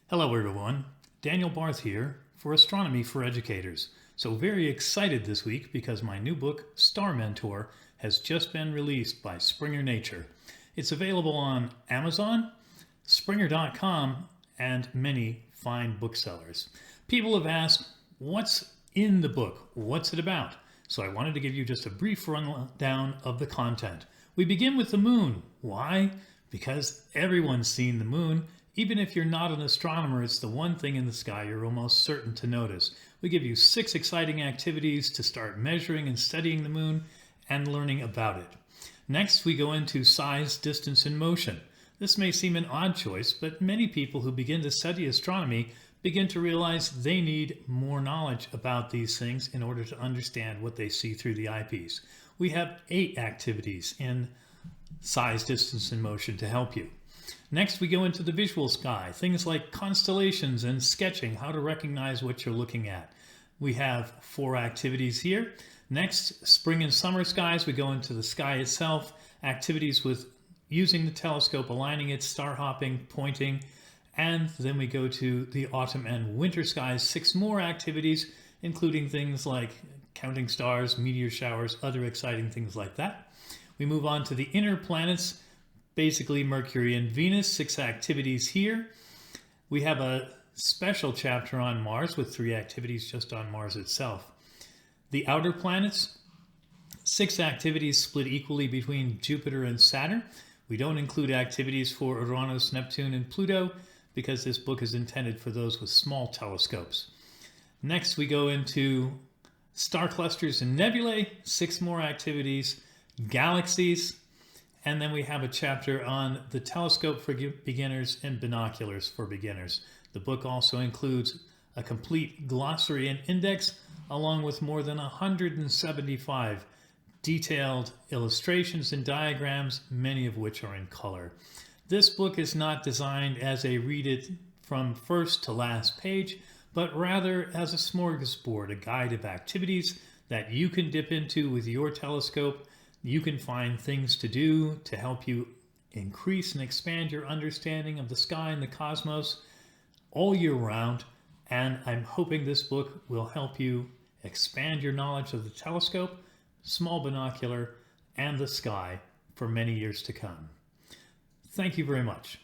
Hello everyone, Daniel Barth here for Astronomy for Educators. So very excited this week because my new book, Star Mentor, has just been released by Springer Nature. It's available on Amazon, Springer.com, and many fine booksellers. People have asked, what's in the book? What's it about? So I wanted to give you just a brief rundown of the content. We begin with the moon. Why? Because everyone's seen the moon. Even if you're not an astronomer, it's the one thing in the sky you're almost certain to notice. We give you 6 exciting activities to start measuring and studying the moon and learning about it. Next, we go into size, distance, and motion. This may seem an odd choice, but many people who begin to study astronomy begin to realize they need more knowledge about these things in order to understand what they see through the eyepiece. We have 8 activities in size, distance, and motion to help you. Next, we go into the visual sky, things like constellations and sketching, how to recognize what you're looking at. We have 4 activities here. Next, spring and summer skies, we go into the sky itself, activities with using the telescope, aligning it, star hopping, pointing, and then we go to the autumn and winter skies, 6 more activities, including things like counting stars, meteor showers, other exciting things like that. We move on to the inner planets, basically Mercury and Venus, 6 activities here. We have a special chapter on Mars with 3 activities just on Mars itself. The outer planets, 6 activities split equally between Jupiter and Saturn. We don't include activities for Uranus, Neptune, and Pluto because this book is intended for those with small telescopes. Next, we go into star clusters and nebulae, 6 more activities, galaxies, and then we have a chapter on the telescope for beginners and binoculars for beginners. The book also includes a complete glossary and index, along with more than 175 detailed illustrations and diagrams, many of which are in color. This book is not designed as a read it from first to last page, but rather as a smorgasbord, a guide of activities that you can dip into with your telescope. You can find things to do to help you increase and expand your understanding of the sky and the cosmos all year round. And I'm hoping this book will help you expand your knowledge of the telescope, small binocular, and the sky for many years to come. Thank you very much.